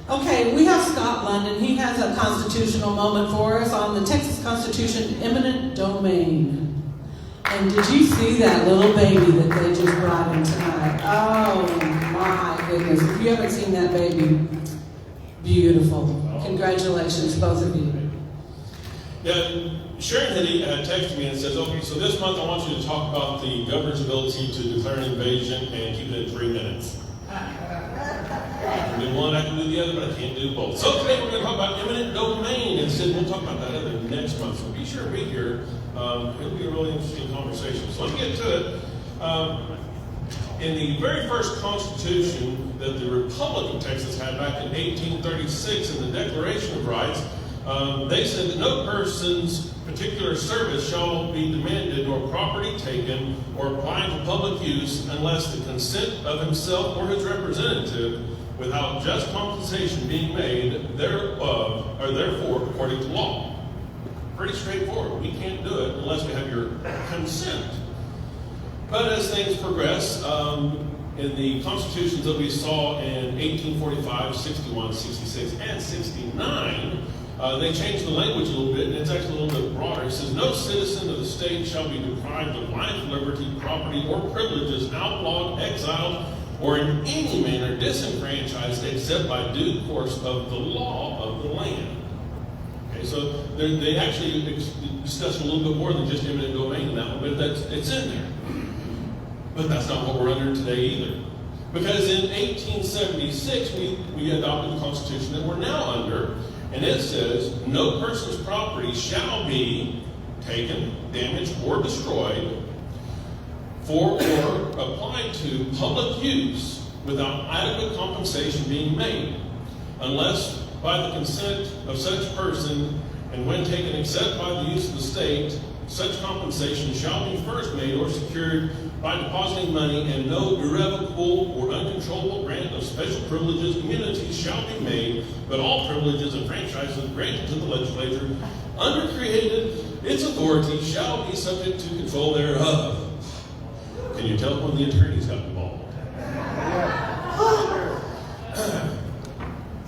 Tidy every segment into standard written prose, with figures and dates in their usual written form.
Okay, we have Scott London. He has a constitutional moment for us on the Texas Constitution, eminent domain. And did you see that little baby that they just brought in tonight? Oh my goodness. If you haven't seen that baby, beautiful. Congratulations, both of you. Yeah, Sharon had texted me and says, okay, so this month I want you to talk about the governor's ability to declare an invasion and keep it in 3 minutes. I can do one, I can do the other, but I can't do both. So today we're going to talk about eminent domain, and said we'll talk about that other next month. So be sure to be here. It'll be a really interesting conversation. So let's get to it. In the very first Constitution that the Republic of Texas had back in 1836 in the Declaration of Rights, they said that no person's particular service shall be demanded nor property taken or applied to public use unless the consent of himself or his representative without just compensation being made thereof or therefore according to law. Pretty straightforward. We can't do it unless we have your consent. But as things progress, in the constitutions that we saw in 1845, 61, 66, and 69, they changed the language a little bit, and it's actually a little bit broader. It says, no citizen of the state shall be deprived of life, liberty, property, or privileges, outlawed, exiled, or in any manner disenfranchised except by due course of the law of the land. Okay, so they actually discuss a little bit more than just eminent domain in that one, but it's in there. But that's not what we're under today either. Because in 1876, we adopted the Constitution that we're now under, and it says, no person's property shall be taken, damaged, or destroyed for or applied to public use without adequate compensation being made, unless by the consent of such person, and when taken except by the use of the state, such compensation shall be first made or secured by depositing money, and no irrevocable or uncontrollable grant of special privileges, immunities shall be made, but all privileges and franchises granted to the legislature under created its authority shall be subject to control thereof. Can you tell when the attorneys got involved?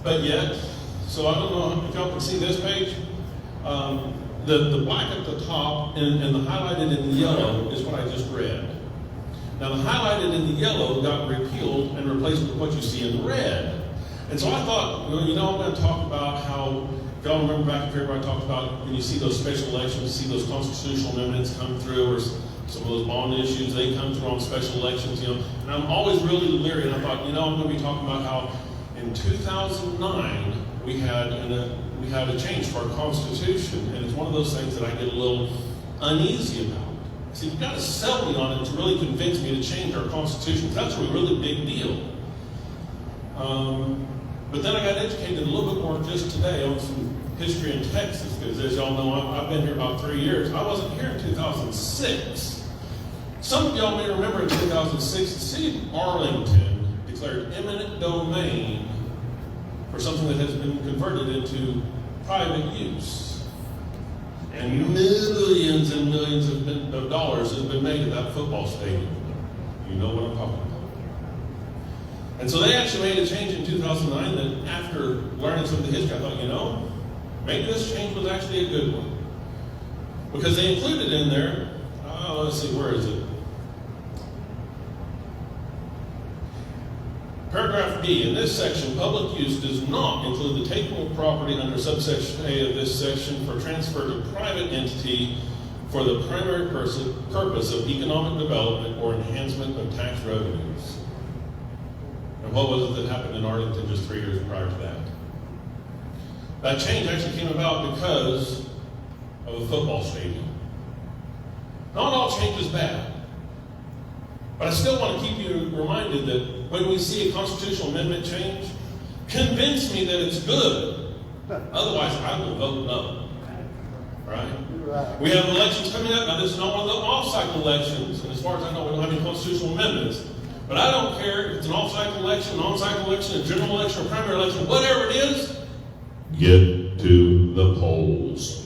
But yet, so I don't know if y'all can see this page. The black at the top and the highlighted in the yellow is what I just read. Now the highlighted in the yellow got repealed and replaced with what you see in the red. And so I thought, well, I'm going to talk about how, if y'all remember back in February, I talked about when you see those special elections, you see those constitutional amendments come through, or some of those bond issues, they come through on special elections, and I'm always really leery, and I thought, I'm going to be talking about how in 2009, we had a change to our Constitution, and it's one of those things that I get a little uneasy about. See, you've got to sell me on it to really convince me to change our Constitution, because that's a really big deal. But then I got educated a little bit more just today on some history in Texas, because as y'all know, I've been here about 3 years. I wasn't here in 2006. Some of y'all may remember in 2006, the city of Arlington declared eminent domain for something that has been converted into private use. And millions and millions of dollars have been made at that football stadium. You know what I'm talking about. And so they actually made a change in 2009 that after learning some of the history, I thought, maybe this change was actually a good one. Because they included in there, let's see, where is it? Paragraph B, in this section, public use does not include the taking of property under subsection A of this section for transfer to private entity for the primary purpose of economic development or enhancement of tax revenues. And what was it that happened in Arlington just 3 years prior to that? That change actually came about because of a football stadium. Not all change is bad. But I still want to keep you reminded that when we see a constitutional amendment change, convince me that it's good. Otherwise, I will vote no. Right? We have elections coming up. Now, this is not one of the off-cycle elections. And as far as I know, we don't have any constitutional amendments. But I don't care if it's an off-cycle election, an on-cycle election, a general election, or primary election, whatever it is, get to the polls.